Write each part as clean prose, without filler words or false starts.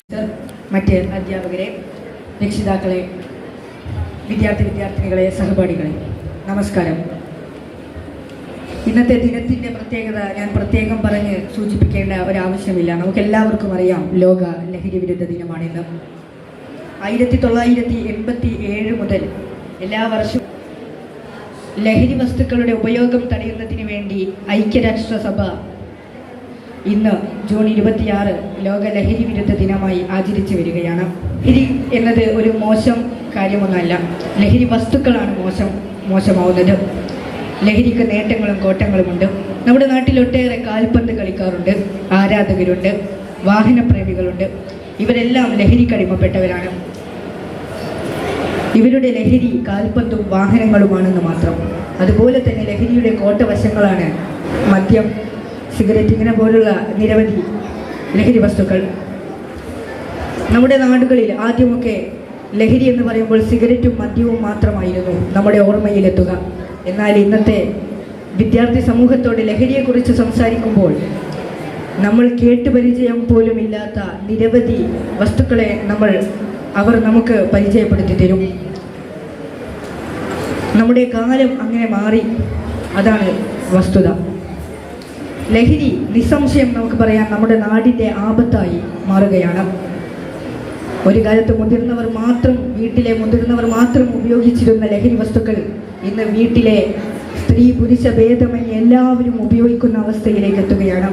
മറ്റ് അധ്യാപകരെ, രക്ഷിതാക്കളെ, വിദ്യാർത്ഥിനികളെ, സഹപാഠികളെ, നമസ്കാരം. ഇന്നത്തെ ദിനത്തിൻ്റെ പ്രത്യേകത ഞാൻ പ്രത്യേകം പറഞ്ഞ് സൂചിപ്പിക്കേണ്ട ഒരാവശ്യമില്ല. നമുക്കെല്ലാവർക്കും അറിയാം, ലോക ലഹരി വിരുദ്ധ ദിനമാണിന്ന്. 1987 മുതൽ എല്ലാ വർഷവും ലഹരി വസ്തുക്കളുടെ ഉപയോഗം തടയുന്നതിന് വേണ്ടി ഐക്യരാഷ്ട്രസഭ ഇന്ന് ജൂൺ 26 ലോക ലഹരി വിരുദ്ധ ദിനമായി ആചരിച്ചു വരികയാണ്. ലഹരി എന്നത് ഒരു മോശം കാര്യമൊന്നുമല്ല. ലഹരി വസ്തുക്കളാണ് മോശമാവുന്നത്. ലഹരിക്ക് നേട്ടങ്ങളും കോട്ടങ്ങളുമുണ്ട്. നമ്മുടെ നാട്ടിൽ ഒട്ടേറെ കാൽപന്ത് കളിക്കാറുണ്ട്, ആരാധകരുണ്ട്, വാഹനപ്രേമികളുണ്ട്. ഇവരെല്ലാം ലഹരിക്കടിമപ്പെട്ടവരാണ്. ഇവരുടെ ലഹരി കാൽപന്തും വാഹനങ്ങളുമാണെന്ന് മാത്രം. അതുപോലെ തന്നെ ലഹരിയുടെ കോട്ടവശങ്ങളാണ് മദ്യം, സിഗരറ്റ്, ഇങ്ങനെ പോലുള്ള നിരവധി ലഹരി വസ്തുക്കൾ. നമ്മുടെ നാടുകളിൽ ആദ്യമൊക്കെ ലഹരി എന്ന് പറയുമ്പോൾ സിഗരറ്റും മദ്യവും മാത്രമായിരുന്നു നമ്മുടെ ഓർമ്മയിലെത്തുക. എന്നാൽ ഇന്നത്തെ വിദ്യാർത്ഥി സമൂഹത്തോട് ലഹരിയെക്കുറിച്ച് സംസാരിക്കുമ്പോൾ നമ്മൾ കേട്ടുപരിചയം പോലും ഇല്ലാത്ത നിരവധി വസ്തുക്കളെ അവർ നമുക്ക് പരിചയപ്പെടുത്തി തരും. നമ്മുടെ കാലം അങ്ങനെ മാറി, അതാണ് വസ്തുത. ലഹരി നിസ്സംശയം നമുക്ക് പറയാം നമ്മുടെ നാടിൻ്റെ ആപത്തായി മാറുകയാണ്. ഒരു കാലത്ത് വീട്ടിലെ മുതിർന്നവർ മാത്രം ഉപയോഗിച്ചിരുന്ന ലഹരി വസ്തുക്കൾ ഇന്ന് വീട്ടിലെ സ്ത്രീ പുരുഷ ഭേദമന്യേ എല്ലാവരും ഉപയോഗിക്കുന്ന അവസ്ഥയിലേക്ക് എത്തുകയാണ്.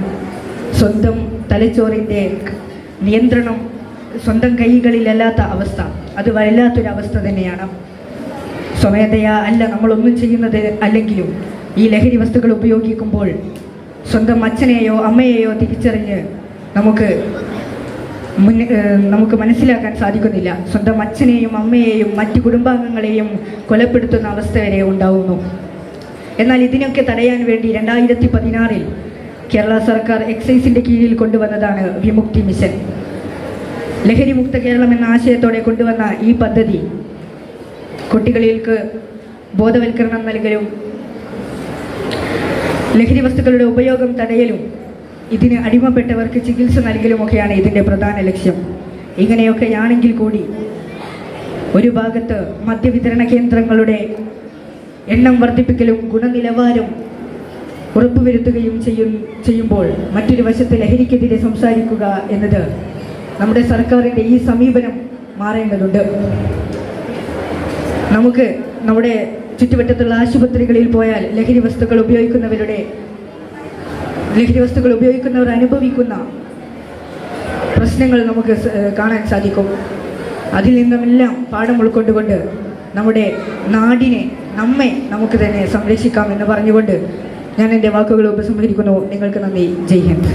സ്വന്തം തലച്ചോറിൻ്റെ നിയന്ത്രണം സ്വന്തം കൈകളിലല്ലാത്ത അവസ്ഥ, അത് വല്ലാത്തൊരവസ്ഥ തന്നെയാണ്. സ്വമേധയാ അല്ല നമ്മളൊന്നും ചെയ്യുന്നത്, അല്ലെങ്കിലും ഈ ലഹരി വസ്തുക്കൾ ഉപയോഗിക്കുമ്പോൾ സ്വന്തം അച്ഛനെയോ അമ്മയെയോ തിരിച്ചറിഞ്ഞ് നമുക്ക് മനസ്സിലാക്കാൻ സാധിക്കുന്നില്ല. സ്വന്തം അച്ഛനെയും അമ്മയെയും മറ്റ് കുടുംബാംഗങ്ങളെയും കൊലപ്പെടുത്തുന്ന അവസ്ഥ വരെ ഉണ്ടാവുന്നു. എന്നാൽ ഇതിനൊക്കെ തടയാൻ വേണ്ടി 2016 കേരള സർക്കാർ എക്സൈസിൻ്റെ കീഴിൽ കൊണ്ടുവന്നതാണ് വിമുക്തി മിഷൻ. ലഹരി മുക്ത കേരളം എന്ന ആശയത്തോടെ കൊണ്ടുവന്ന ഈ പദ്ധതി കുട്ടികളിലേക്ക് ബോധവൽക്കരണം നൽകലും ലഹരി വസ്തുക്കളുടെ ഉപയോഗം തടയലും ഇതിന് അടിമപ്പെട്ടവർക്ക് ചികിത്സ നൽകലുമൊക്കെയാണ് ഇതിൻ്റെ പ്രധാന ലക്ഷ്യം. ഇങ്ങനെയൊക്കെയാണെങ്കിൽ കൂടി ഒരു ഭാഗത്ത് മദ്യവിതരണ കേന്ദ്രങ്ങളുടെ എണ്ണം വർദ്ധിപ്പിക്കലും ഗുണനിലവാരം ഉറപ്പുവരുത്തുകയും ചെയ്യുമ്പോൾ മറ്റൊരു വശത്ത് ലഹരിക്കെതിരെ സംസാരിക്കുക എന്നത് നമ്മുടെ സർക്കാരിൻ്റെ ഈ സമീപനം മാറേണ്ടതുണ്ട്. നമുക്ക് നമ്മുടെ ചുറ്റുവട്ടത്തുള്ള ആശുപത്രികളിൽ പോയാൽ ലഹരി വസ്തുക്കൾ ഉപയോഗിക്കുന്നവർ അനുഭവിക്കുന്ന പ്രശ്നങ്ങൾ നമുക്ക് കാണാൻ സാധിക്കും. അതിൽ നിന്നുമെല്ലാം പാഠം ഉൾക്കൊണ്ടുകൊണ്ട് നമ്മുടെ നാടിനെ, നമുക്ക് തന്നെ സംരക്ഷിക്കാം എന്ന് പറഞ്ഞുകൊണ്ട് ഞാൻ എൻ്റെ വാക്കുകൾ ഉപസംഹരിക്കുന്നു. നിങ്ങൾക്ക് നന്ദി. ജയ് ഹിന്ദ്.